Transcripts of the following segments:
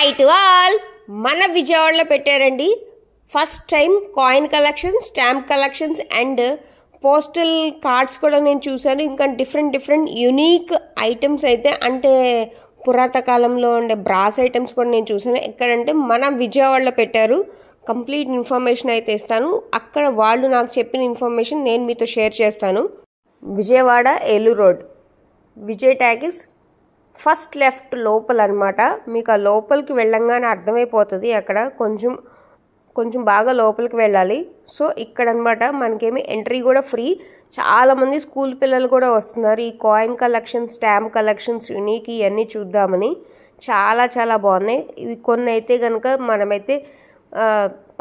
Hi to all. మన విజయవాడలో పెట్టారండి first time coin collections, stamp collections and postal cards కూడా నేను చూశాను. ఇంకా డిఫరెంట్ యూనిక్ ఐటమ్స్ అయితే అంటే పురాత కాలంలో ఉండే బ్రాస్ ఐటమ్స్ కూడా నేను చూశాను. ఎక్కడంటే మన విజయవాడలో పెట్టారు. కంప్లీట్ ఇన్ఫర్మేషన్ అయితే ఇస్తాను. అక్కడ వాళ్ళు నాకు చెప్పిన ఇన్ఫర్మేషన్ నేను మీతో షేర్ చేస్తాను. Vijayawada Eluru road, Vijay talkies first left లోపల అనమాట. మీకు ఆ లోపలికి వెళ్ళంగానే అర్థమైపోతుంది. అక్కడ కొంచెం బాగా లోపలికి వెళ్ళాలి. సో ఇక్కడ అనమాట మనకేమి ఎంట్రీ కూడా ఫ్రీ. చాలామంది స్కూల్ పిల్లలు కూడా వస్తున్నారు ఈ coin collections, stamp collections unique ఇవన్నీ చూద్దామని. చాలా బాగున్నాయి. ఇవి కొన్ని అయితే కనుక మనమైతే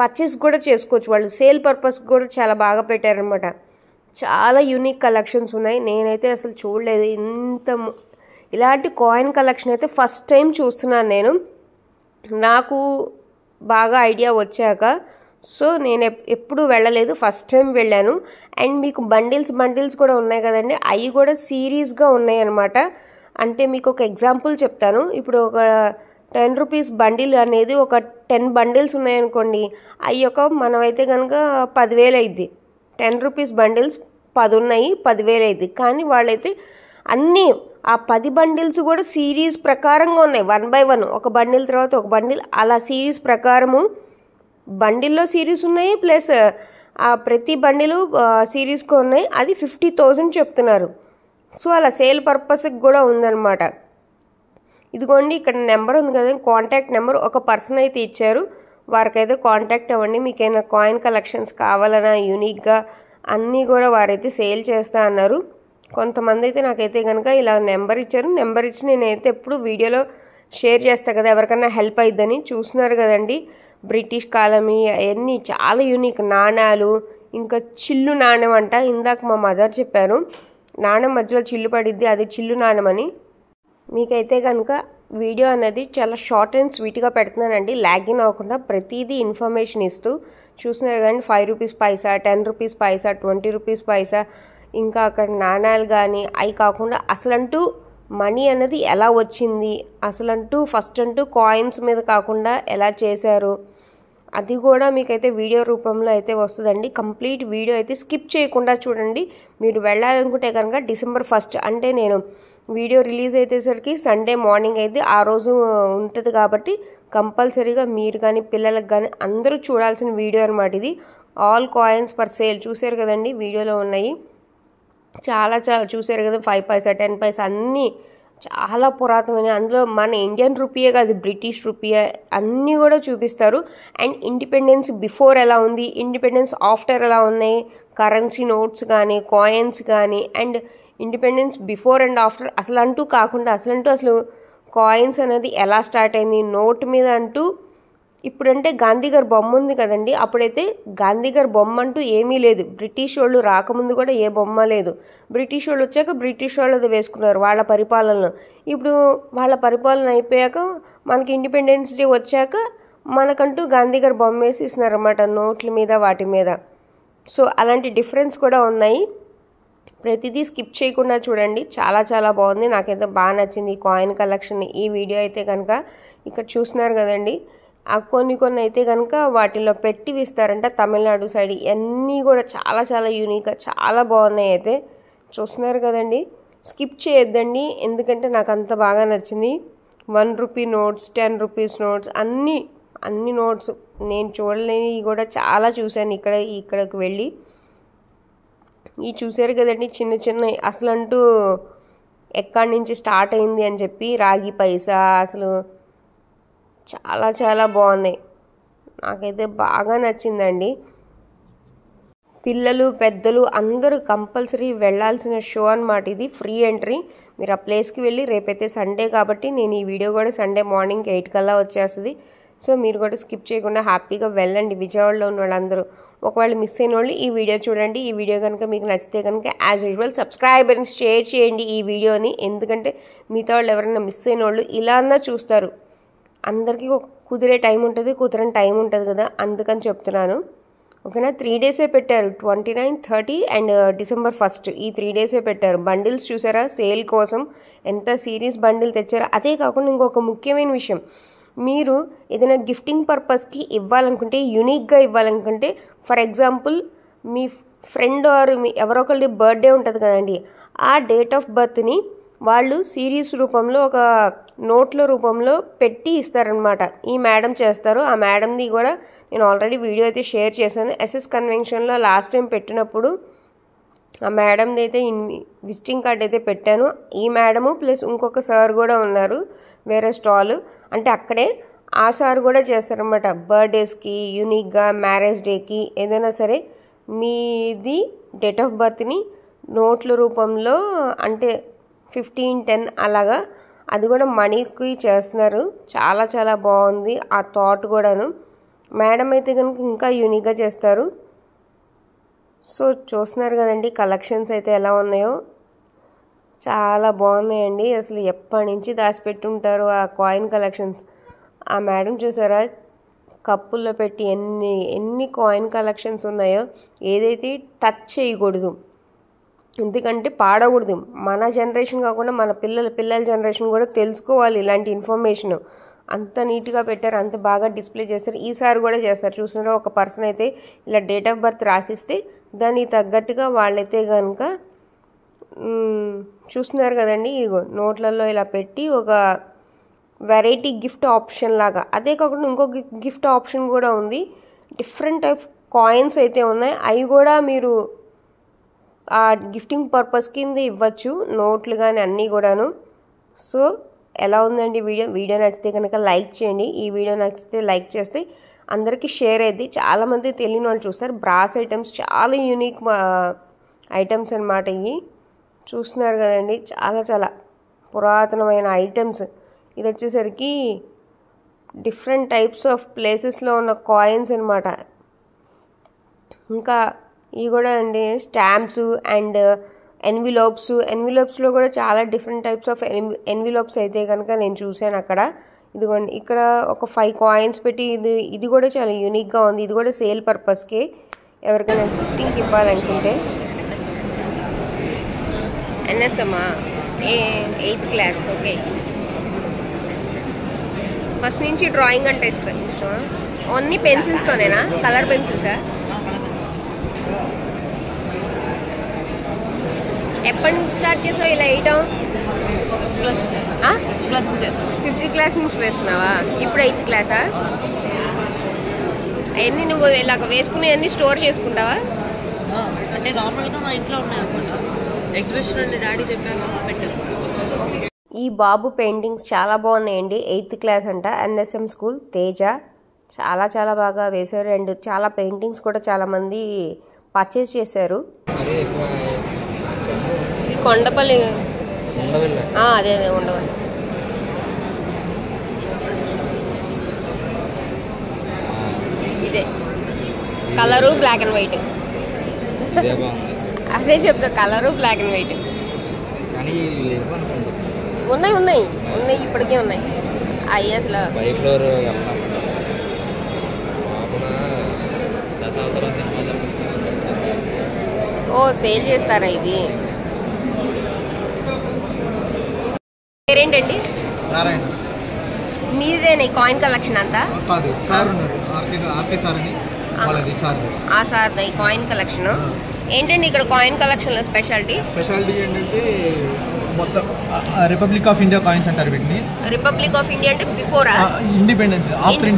పర్చేస్ కూడా చేసుకోవచ్చు. వాళ్ళు సేల్ పర్పస్ కూడా చాలా బాగా పెట్టారనమాట. చాలా యూనిక్ కలెక్షన్స్ ఉన్నాయి. నేనైతే అసలు చూడలేదు ఇలాంటి కాయిన్ కలెక్షన్ అయితే ఫస్ట్ టైం చూస్తున్నాను నేను. నాకు బాగా ఐడియా వచ్చాక. సో నేను ఎప్పుడు వెళ్ళలేదు, ఫస్ట్ టైం వెళ్ళాను. అండ్ మీకు బండిల్స్ కూడా ఉన్నాయి కదండి, అవి కూడా సిరీస్గా ఉన్నాయి అన్నమాట. అంటే మీకు ఒక ఎగ్జాంపుల్ చెప్తాను. ఇప్పుడు ఒక 10 రూపీస్ బండిల్ అనేది ఒక 10 బండిల్స్ ఉన్నాయనుకోండి, అవి మనమైతే కనుక 10,000 అయింది. 10 రూపీస్ బండిల్స్ 10 ఉన్నాయి, 10,000 అయింది. కానీ వాళ్ళైతే అన్నీ ఆ 10 బండిల్స్ కూడా సిరీస్ ప్రకారంగా ఉన్నాయి. 1 by 1 ఒక బండిల్ తర్వాత ఒక బండిల్ అలా సిరీస్ ప్రకారము బండిల్లో సిరీస్ ఉన్నాయి. ప్లస్ ప్రతి బండిలు సిరీస్గా ఉన్నాయి. అది 50,000 చెప్తున్నారు. సో అలా సేల్ పర్పస్కి కూడా ఉందన్నమాట. ఇదిగోండి ఇక్కడ నెంబర్ ఉంది కదా, కాంటాక్ట్ నెంబర్ ఒక పర్సన్ అయితే ఇచ్చారు. వారికైతే కాంటాక్ట్ అవ్వండి. మీకైనా కాయిన్ కలెక్షన్స్ కావాలన్నా యూనిక్గా అన్నీ కూడా వారైతే సేల్ చేస్తా అన్నారు. కొంతమంది అయితే నాకైతే కనుక ఇలా నెంబర్ ఇచ్చారు. నెంబర్ ఇచ్చి నేనైతే ఎప్పుడు వీడియోలో షేర్ చేస్తాను కదా, ఎవరికైనా హెల్ప్ అయిద్దని. చూస్తున్నారు కదండి బ్రిటిష్ కాలమీ అవన్నీ చాలా యూనిక్ నాణాలు. ఇంకా చిల్లు నాణ్యం అంట. ఇందాక మా మదర్ చెప్పారు నాణ్యం మధ్యలో చిల్లు పడిద్ది, అది చిల్లు నాణ్యం అని. మీకైతే కనుక వీడియో అనేది చాలా షార్ట్ అండ్ స్వీట్గా పెడుతున్నానండి, లాగిన్ అవ్వకుండా ప్రతిదీ ఇన్ఫర్మేషన్ ఇస్తూ. చూస్తున్నారు కదండి 5 రూపీస్ పైసా, 10 రూపీస్ పైసా, 20 రూపీస్ పైసా, ఇంకా అక్కడ నాణాలు కానీ అవి కాకుండా అసలంటూ మనీ అనేది ఎలా వచ్చింది, అసలంటూ ఫస్ట్ అంటూ కాయిన్స్ మీద కాకుండా ఎలా చేశారు, అది కూడా మీకైతే వీడియో రూపంలో అయితే వస్తుందండి. కంప్లీట్ వీడియో అయితే స్కిప్ చేయకుండా చూడండి. మీరు వెళ్ళాలనుకుంటే కనుక December 1 అంటే నేను వీడియో రిలీజ్ అయ్యేసరికి సండే మార్నింగ్ అయితే ఆ రోజు ఉంటుంది కాబట్టి కంపల్సరీగా మీరు కానీ పిల్లలకు కానీ అందరూ చూడాల్సిన వీడియో అనమాట ఇది. ఆల్ కాయిన్స్ ఫర్ సేల్ చూసారు కదండి వీడియోలో ఉన్నాయి. చాలా చూసారు కదా, 5 పైసా 10 పైసా అన్నీ చాలా పురాతనమైన. అందులో మన ఇండియన్ రూపీయే కాదు, బ్రిటిష్ రూపీయే అన్నీ కూడా చూపిస్తారు. అండ్ ఇండిపెండెన్స్ బిఫోర్ ఎలా ఉంది, ఇండిపెండెన్స్ ఆఫ్టర్ ఎలా ఉన్నాయి, కరెన్సీ నోట్స్ కానీ కాయిన్స్ కానీ, and independence before and after అసలు కాకుండా అసలు కాయిన్స్ అనేది ఎలా స్టార్ట్ అయింది, నోట్ మీద అంటూ. ఇప్పుడంటే గాంధీ గారి బొమ్మ ఉంది కదండి, అప్పుడైతే గాంధీ గారి బొమ్మ అంటూ ఏమీ లేదు. బ్రిటిష్ వాళ్ళు రాకముందు కూడా ఏ బొమ్మ లేదు. బ్రిటిష్ వాళ్ళు వచ్చాక బ్రిటిష్ వాళ్ళది వేసుకున్నారు వాళ్ళ పరిపాలనలో. ఇప్పుడు వాళ్ళ పరిపాలన అయిపోయాక మనకి ఇండిపెండెన్స్ డే వచ్చాక మనకంటూ గాంధీ గారి బొమ్మ వేసి ఇస్తున్నారు అన్నమాట నోట్ల మీద వాటి మీద. సో అలాంటి డిఫరెన్స్ కూడా ఉన్నాయి. ప్రతిదీ స్కిప్ చేయకుండా చూడండి. చాలా బాగుంది. నాకైతే బాగా నచ్చింది ఈ కాయిన్ కలెక్షన్. ఈ వీడియో అయితే కనుక ఇక్కడ చూస్తున్నారు కదండి, కొన్ని అయితే కనుక వాటిలో పెట్టి ఇస్తారంట తమిళనాడు సైడ్. ఇవన్నీ కూడా చాలా యూనిక్గా చాలా బాగున్నాయి. అయితే చూస్తున్నారు కదండి, స్కిప్ చేయొద్దండి ఎందుకంటే నాకు అంత బాగా నచ్చింది. 1 రూపీ నోట్స్, 10 రూపీస్ నోట్స్ అన్ని నోట్స్ నేను చూడలేని కూడా చాలా చూశాను ఇక్కడికి వెళ్ళి. ఈ చూసారు కదండి చిన్న అసలంటూ ఎక్కడి నుంచి స్టార్ట్ అయింది అని చెప్పి రాగి పైసా అసలు చాలా బాగున్నాయి. నాకైతే బాగా నచ్చిందండి. పిల్లలు పెద్దలు అందరూ కంపల్సరీ వెళ్ళాల్సిన షో అన్నమాట ఇది. Free entry. మీరు ఆ ప్లేస్కి వెళ్ళి, రేపైతే సండే కాబట్టి నేను ఈ వీడియో కూడా సండే మార్నింగ్ 8 కల్లా వచ్చేస్తుంది. సో మీరు కూడా స్కిప్ చేయకుండా హ్యాపీగా వెళ్ళండి విజయవాడలో ఉన్న వాళ్ళందరూ. ఒకవేళ మిస్ అయిన వాళ్ళు ఈ వీడియో చూడండి. ఈ వీడియో కనుక మీకు నచ్చితే కనుక as usual subscribe and share చేయండి ఈ వీడియోని. ఎందుకంటే మిగతా వాళ్ళు ఎవరైనా మిస్ అయిన వాళ్ళు ఇలా అన్నా చూస్తారు. అందరికీ కుదిరే టైం ఉంటుంది, కుదరని టైం ఉంటుంది కదా, అందుకని చెప్తున్నాను. ఓకేనా. 3 డేసే పెట్టారు, 29, 30 అండ్ December 1 ఈ 3 డేసే పెట్టారు. బండిల్స్ చూసారా సేల్ కోసం ఎంత సిరీస్ బండిల్ తెచ్చారో. అదే కాకుండా ఇంకొక ముఖ్యమైన విషయం, మీరు ఏదైనా గిఫ్టింగ్ పర్పస్కి ఇవ్వాలనుకుంటే, యూనిక్గా ఇవ్వాలనుకుంటే, ఫర్ ఎగ్జాంపుల్ మీ ఫ్రెండ్ ఆర్ మీ ఎవరో ఒకరి బర్త్డే ఉంటుంది కదండి, ఆ డేట్ ఆఫ్ బర్త్ని వాళ్ళు సిరీస్ రూపంలో ఒక నోట్ల రూపంలో పెట్టి ఇస్తారనమాట. ఈ మేడం చేస్తారు. ఆ మేడంది కూడా నేను ఆల్రెడీ వీడియో అయితే షేర్ చేశాను. ఎస్ఎస్ కన్వెన్షన్లో లాస్ట్ టైం పెట్టినప్పుడు ఆ మేడంది అయితే విజిటింగ్ కార్డ్ అయితే పెట్టాను. ఈ మేడము ప్లస్ ఇంకొక సార్ కూడా ఉన్నారు వేరే స్టాల్, అంటే అక్కడే ఆ సార్ కూడా చేస్తారనమాట. బర్త్డేస్కి, యూనిక్గా, మ్యారేజ్ డేకి ఏదైనా సరే మీది డేట్ ఆఫ్ బర్త్ని నోట్ల రూపంలో అంటే 15-10 అలాగా అది కూడా మనీకి చేస్తున్నారు. చాలా చాలా బాగుంది ఆ థాట్ కూడాను. మేడం అయితే కనుక ఇంకా యూనిక్గా చేస్తారు. సో చూస్తున్నారు కదండి కలెక్షన్స్ అయితే ఎలా ఉన్నాయో, చాలా బాగున్నాయండి. అసలు ఎప్పటి నుంచి దాచిపెట్టుంటారు ఆ కాయిన్ కలెక్షన్స్. ఆ మేడం చూసారా కప్పుల్లో పెట్టి ఎన్ని కాయిన్ కలెక్షన్స్ ఉన్నాయో. ఏదైతే టచ్ చేయకూడదు, ఎందుకంటే పాడకూడదు. మన జనరేషన్ కాకుండా మన పిల్లల జనరేషన్ కూడా తెలుసుకోవాలి ఇలాంటి ఇన్ఫర్మేషన్. అంత నీట్గా పెట్టారు, అంత బాగా డిస్ప్లే చేస్తారు. ఈసారి కూడా చేస్తారు. చూసినారా ఒక పర్సన్ అయితే ఇలా డేట్ ఆఫ్ బర్త్ రాసిస్తే దానికి తగ్గట్టుగా వాళ్ళైతే కనుక చూస్తున్నారు కదండి, ఇగో నోట్లలో ఇలా పెట్టి ఒక వెరైటీ గిఫ్ట్ ఆప్షన్ లాగా. అదే కాకుండా ఇంకొక గిఫ్ట్ ఆప్షన్ కూడా ఉంది. డిఫరెంట్ టైప్ కాయిన్స్ అయితే ఉన్నాయి. అవి కూడా మీరు ఆ గిఫ్టింగ్ పర్పస్ కింద ఇవ్వచ్చు, నోట్లు కానీ అన్నీ కూడాను. సో ఎలా ఉందండి వీడియో నచ్చితే కనుక లైక్ చేయండి. ఈ వీడియో నచ్చితే లైక్ చేస్తే అందరికీ షేర్ అయ్యింది. చాలామంది తెలియని వాళ్ళు చూస్తారు. బ్రాస్ ఐటమ్స్ చాలా యూనిక్ ఐటమ్స్ అనమాట. ఇవి చూస్తున్నారు కదండి, చాలా చాలా పురాతనమైన ఐటమ్స్. ఇది వచ్చేసరికి డిఫరెంట్ టైప్స్ ఆఫ్ ప్లేసెస్లో ఉన్న కాయిన్స్ అనమాట. ఇంకా ఇవి కూడా అండి స్టాంప్స్ అండ్ ఎన్విలోప్స్లో కూడా చాలా డిఫరెంట్ టైప్స్ ఆఫ్ ఎన్విలోప్స్ అయితే కనుక నేను చూశాను అక్కడ. ఇదిగోండి ఇక్కడ ఒక 5 కాయిన్స్ పెట్టి ఇది కూడా చాలా యూనిక్గా ఉంది. ఇది కూడా సేల్ పర్పస్కి ఎవరికైనా గిఫ్టింగ్ ఇవ్వాలనుకుంటే. ఎన్ఎస్ఎమ్మా 8th క్లాస్. ఓకే, ఫస్ట్ నుంచి డ్రాయింగ్ అంటే ఇష్టమా? ఓన్లీ పెన్సిల్స్తోనేనా? కలర్ పెన్సిల్సా? ఎప్పటి నుంచి స్టార్ట్ చేసావు ఇలా వేయటం? 5th క్లాస్ నుంచి వేస్తున్నావా? ఇప్పుడు 8th క్లాసా? అవన్నీ నువ్వు ఇలాగ వేసుకుని అన్నీ స్టోర్ చేసుకుంటావా? అంటే నార్మల్గా మా ఇంట్లో ఉన్నాయి అన్నమాట. ఎగ్జిబిషన్ నుండి డాడీ చెప్పాను పెట్టాను. ఈ బాబు పెయింటింగ్స్ చాలా బాగున్నాయండి. 8th క్లాస్ అంట, ఎన్ఎస్ఎం స్కూల్ తేజ. చాలా చాలా బాగా వేశారు. అండ్ చాలా పెయింటింగ్స్ కూడా చాలామంది పర్చేస్ చేశారు. కొండపల్లి అదే ఉండవల్లి. ఇదే కలరు బ్లాక్ అండ్ వైట్. అదే చెప్తా, కలరు బ్లాక్ అండ్ వైట్. ఉన్నాయి ఇప్పటికే ఉన్నాయి. అయ్యి అసలు ఓ సేల్ చేస్తారా? ఇది పేరేంటండి? మీదేనా ఈ కాయిన్ కలెక్షన్ అంతా? కాదు, సార్ ఉన్నారు ఆర్కే సార్ అని, వాళ్ళది సార్. ఆ సార్ ఈ కాయిన్ కలెక్షన్ ఏంటండి? ఇక్కడ కాయిన్ కలెక్షన్ లో స్పెషాలిటీ ఏంటంటే మొత్తం రిపబ్లిక్ ఆఫ్ ఇండియా కాయిన్స్ అంటారు వీటిని. రిపబ్లిక్ ఆఫ్ ఇండియా అంటే బిఫోర్ ఇండిపెండెన్స్, ఆఫ్టర్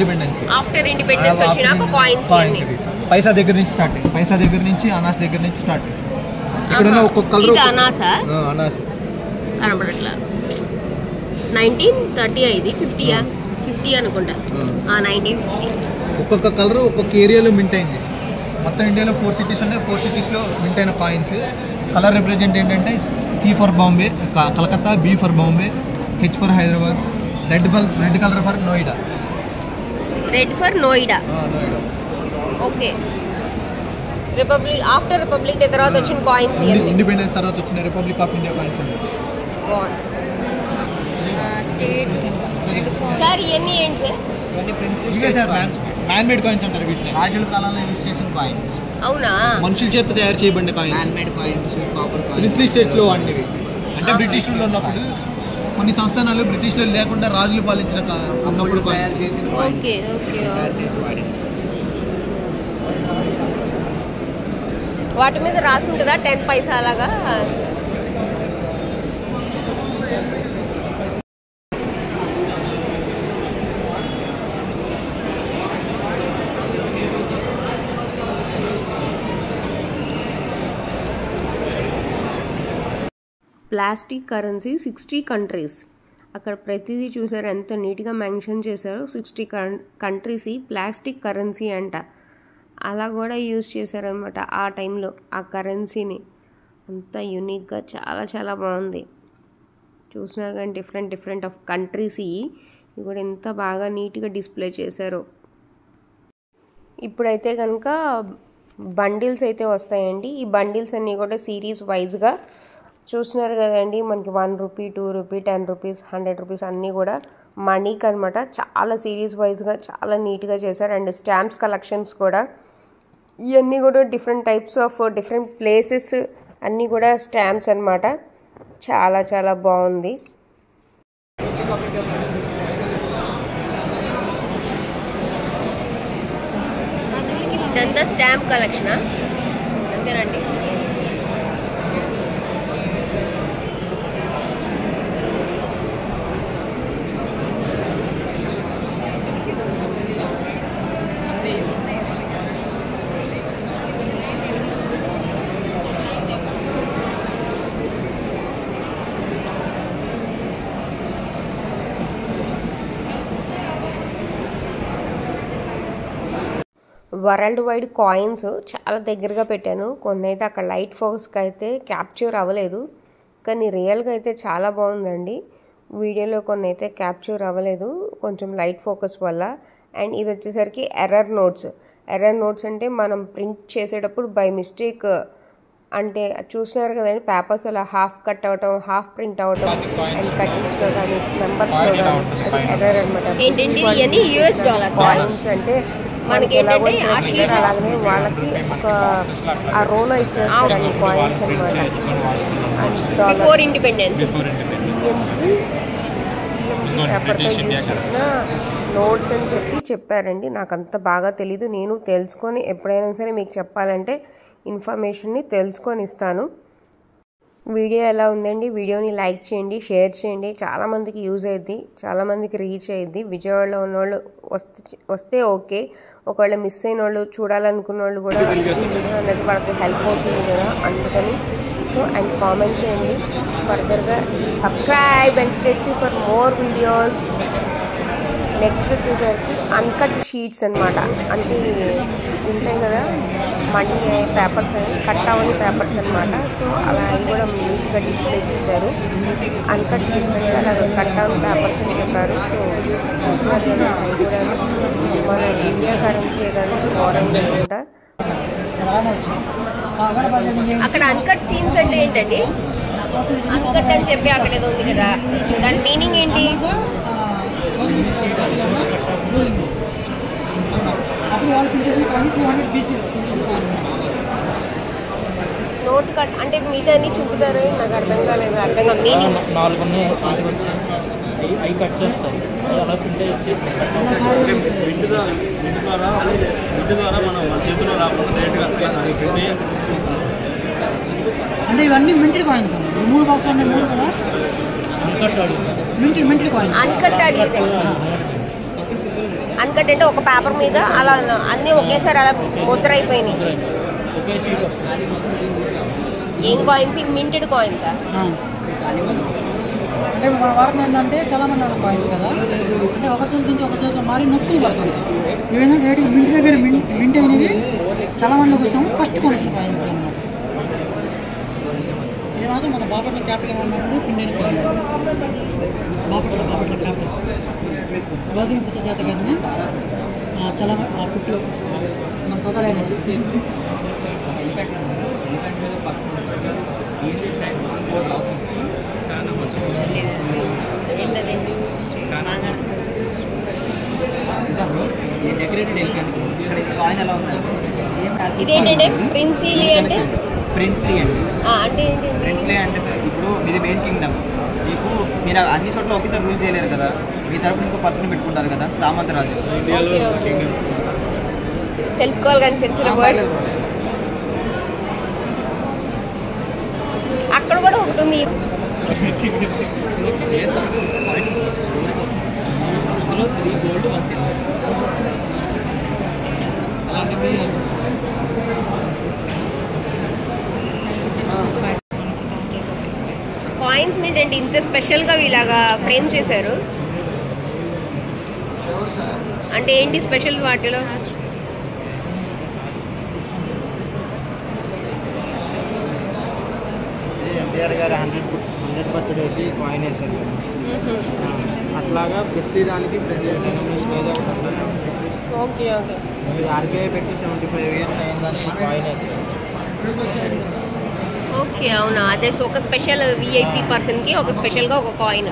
ఇండిపెండెన్స్ వచ్చినాక కాయిన్స్. పైసా దగ్గర నుంచి స్టార్ట్, పైసా దగ్గర నుంచి అనాస్ దగ్గర నుంచి స్టార్ట్. ఇక్కడ ఉన్న ఒక్కొక్క కలర్ అనాస్ కనబడట్లా. 1930 ఇది 50 అనుకుంటా. 1950. ఒక్కొక్క కలర్ ఒక్కొక్క ఏరియాలో మింట్ అయింది. మొత్తం ఇండియాలో 4 cities ఉన్నాయి. 4 cities మింట్ అయిన కాయిన్స్. కలర్ రిప్రజెంట్ ఏంటంటే C for Bombay Calcutta, B for Bombay, H for Hyderabad, red colour for Noida. Red for Noida. Okay, after republic day తర్వాత వచ్చిన కాయిన్స్, ఇండిపెండెన్స్ తర్వాత వచ్చిన రిపబ్లిక్ ఆఫ్ ఇండియా కాయిన్స్ అండి. స్టేట్ సార్ ఇవన్నీ ఏంటి సార్? ఇవే సార్ మ్యాన్ మేడ్ కాయిన్స్ అంటారు వీటిని. రాజుల కాలంలో యూజ్ చేసిన కాయిన్స్. అవునా? మనుషుల చేత తయారు చేయబడిన coins. Man made coins, copper coins. Princely states లో అండి. అంటే బ్రిటిష్ ఉన్నప్పుడు కొన్ని సంస్థానాలు బ్రిటిష్లో లేకుండా రాజులు పాలించిన ఉన్నప్పుడు తయారు చేసిన ఓకే ఓకే తయారు చేసి వాడి వాటి మీద రాసి ఉంటుందా 10 పైసా అలాగా? Plastic currency 60 countries. అక్కడ ప్రతిదీ చూసారు ఎంత నీట్గా మెన్షన్ చేశారు. 60 కంట్రీస్ ప్లాస్టిక్ కరెన్సీ అంట. అలా కూడా యూజ్ చేశారనమాట ఆ టైంలో ఆ కరెన్సీని. అంత యూనిక్గా చాలా చాలా బాగుంది. చూసినా కానీ డిఫరెంట్ ఆఫ్ కంట్రీస్ ఇవి కూడా ఎంత బాగా నీట్గా డిస్ప్లే చేశారు. ఇప్పుడైతే కనుక బండిల్స్ అయితే వస్తాయండి. ఈ బండిల్స్ అన్నీ కూడా సిరీస్ వైజ్గా చూస్తున్నారు కదండి. మనకి 1 రూపీ, 2 రూపీ, 10 రూపీస్, 100 రూపీస్ అన్నీ కూడా మనీకి అనమాట. చాలా సిరీస్ వైజ్గా చాలా నీట్గా చేశారు. అండ్ స్టాంప్స్ కలెక్షన్స్ కూడా ఇవన్నీ కూడా different types of different places అన్నీ కూడా స్టాంప్స్ అనమాట. చాలా చాలా బాగుంది. ఇదంతా స్టాంప్ కలెక్షనా? అంతేనండి. వరల్డ్ వైడ్ కాయిన్స్ చాలా దగ్గరగా పెట్టాను. కొన్ని అయితే అక్కడ లైట్ ఫోకస్కి అయితే క్యాప్చర్ అవ్వలేదు, కానీ రియల్గా అయితే చాలా బాగుందండి. వీడియోలో కొన్ని అయితే క్యాప్చర్ అవ్వలేదు కొంచెం లైట్ ఫోకస్ వల్ల. అండ్ ఇది వచ్చేసరికి ఎర్రర్ నోట్స్ అంటే మనం ప్రింట్ చేసేటప్పుడు బై మిస్టేక్ అంటే చూస్తున్నారు కదండి, పేపర్స్ అలా హాఫ్ కట్ అవ్వటం, హాఫ్ ప్రింట్ అవ్వటం, అండ్ కటింగ్స్లో కానీ మెంబర్స్లో కానీ అది ఎర్రర్ అనమాట. కాయిన్స్ అంటే మనకి అలాగనే వాళ్ళకి ఒక ఆ రోలో ఇచ్చేస్తారండి కాయిన్స్ అనమాట. డిఎంజీ పేపర్తో యూజ్ చేసిన నోట్స్ అని చెప్పారండి. నాకు అంత బాగా తెలీదు. నేను తెలుసుకొని ఎప్పుడైనా సరే మీకు చెప్పాలంటే ఇన్ఫర్మేషన్ని తెలుసుకొని ఇస్తాను. వీడియో ఎలా ఉందండి? వీడియోని లైక్ చేయండి, షేర్ చేయండి. చాలామందికి యూజ్ అయ్యిద్ది, చాలామందికి రీచ్ అయ్యిద్ది. విజయవాడలో ఉన్నవాళ్ళు వస్తే ఓకే, ఒకవేళ మిస్ అయిన వాళ్ళు చూడాలనుకున్న వాళ్ళు కూడా అనేది వాళ్ళకి హెల్ప్ అవుతుంది కదా, అందుకని. సో అండ్ కామెంట్ చేయండి. ఫర్దర్గా subscribe and stay tune for more videos. Next వచ్చేసరికి అన్కట్ షీట్స్ అనమాట. అంటే ఉంటాయి కదా మనీ పేపర్స్ అని, కట్ అవని పేపర్స్ అనమాట. సో అలా అవి కూడా నీట్గా డిస్ప్లే చేశారు. అన్కట్ షీట్స్ అంటే అలా కట్ అవని పేపర్స్ అని చెప్పారు. సో అవి కూడా మన ఇండియా కరెన్సీ కానీ ఫారెన్ కూడా. అక్కడ అన్కట్ సీన్స్ అంటే ఏంటండి? అన్కట్ అని చెప్పి అక్కడ ఏదో ఉంది కదా, దాని మీనింగ్ ఏంటి? నోట్ కట్ అంటే మిగతా అన్ని చూపుతారు, నాకు అర్థం కాలేదు. మీనింగ్ 4 ఉన్నాయి, అవి కట్ చేస్తారు, అలా ప్రింటే వచ్చేసి విండ్ ద్వారా మనం మన చేతిలో రాకుండా డైరెక్ట్గా అది ప్రింట్ అంటే ఇవన్నీ మింటెడ్ కాయిన్స్ అండి. 3 బాక్స్ ఉన్నాయి, 3 కూడా మింటెడ్ కాయిన్స్. అన్కట్ అడిగితే అన్కట్ అంటే ఒక పేపర్ మీద అలా అన్నీ ఒకేసారి అలా ముద్ర అయిపోయినాయి. ఒకే షీట్ వస్తుంది. ఏం కాయిన్స్? మింటెడ్ కాయిన్సా? అంటే మన వాడుతుంది ఏంటంటే చాలా మంది వాళ్ళ కాయిన్స్ కదా, అంటే ఒక చేతి నుంచి ఒక చేతిలో మారి నొక్కులు పడుతుంది. ఇవేంటంటే రేటు మింట్ దగ్గర మింట్ అయినవి చాలా మందికి వచ్చాము. ఫస్ట్ కొనేసిన కాయిన్స్ అన్నమాట. ఇది మాత్రం మన బాపట్ల క్యాపిటల్ ఉన్నప్పుడు పిండి కాయిన్. బాపట్ల క్యాపిటల్ గౌతమి పుత్ర చేత గారిని చాలా ఆ పుట్లు మన సోదరైన డెకరేటెడ్ ఎలిఫెంట్. ఇక్కడ కాయిన్ ఎలా ఉంది? ఇదేంటంటే ప్రిన్స్లీ అంటే ప్రిన్స్లీ అండి. అంటే ఏంటి? ప్రిన్స్లీ అంటే సార్ ఇప్పుడు ఇది మెయిన్ కింగ్డమ్, మీకు మీరు అన్ని చోట్ల ఒకేసారి రూల్ చేయలేరు కదా, మీ తరపున ఇంకో పర్సన్ పెట్టుకుంటారు కదా, సామంతరాజు. ఇండియాలో ఓకే, ఓకే. కింగ్డమ్స్ తెలుసుకోవాలి కానీ చిన్న చిన్న వర్డ్స్. అక్కడ కూడా ఒకటి ఉంది. అందులో 3 gold 1 silver. కాయిన్స్ ఏంటంటే ఇంత స్పెషల్గా ఇలాగా ఫ్రేమ్ చేశారు అంటే ఏంటి స్పెషల్ వాటిలో? ఎన్టీఆర్ గారు 100 బర్త్డేకి కాయిన్ వేశారు కదా, అట్లాగా ప్రతి దానికి ప్రతి డెనోమినేషన్ ఏదో ఒకటి ఉంటుంది. Okay, okay. ఆర్బీఐ పెట్టి 75 years అయిన దానికి కాయిన్ వేశారు. ఓకే, అవునా? అదే ఒక స్పెషల్ విఐపి పర్సన్కి ఒక స్పెషల్గా ఒక కాయిన్.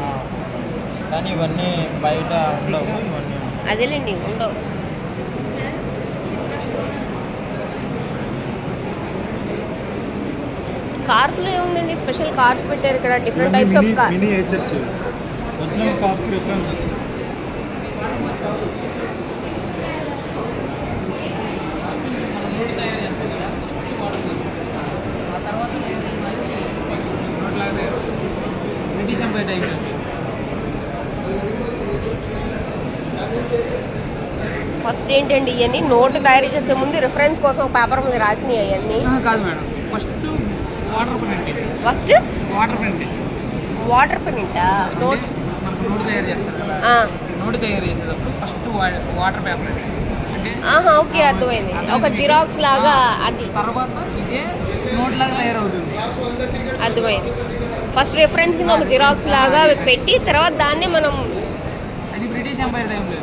కానీ ఇవన్నీ బయట ఉండవు, ఇవన్నీ అదేలేండి, ఉండవు. కార్స్లో ఏముందండి స్పెషల్? కార్స్ పెట్టారు ఇక్కడ, different types of car. Miniatures original కార్కి references. British empire type. First ఏంటండి ఇవన్నీ నోట్ తయారు చేసే ముందు రిఫరెన్స్ కోసం పేపర్ మీద రాసినాయి అవన్నీ? కాదు madam, first water print. First water print. Water ప్రింటా? నోట్ మనకు నోటు తయారు చేస్తారు కదా, నోటు తయారు చేసేటప్పుడు ఫస్ట్ వాటర్ పేపర్ అంటే ఓకే, అర్థమైంది. ఒక జిరాక్స్ లాగా అది. తర్వాత ఇదే నోట్ లాగా తయారవుతుంది. అర్థమైంది. ఫస్ట్ రిఫరెన్స్ కింద ఒక జిరాక్స్ లాగా పెట్టి తర్వాత దాన్ని మనం అది బ్రిటిష్ ఎంపైర్ టైంలో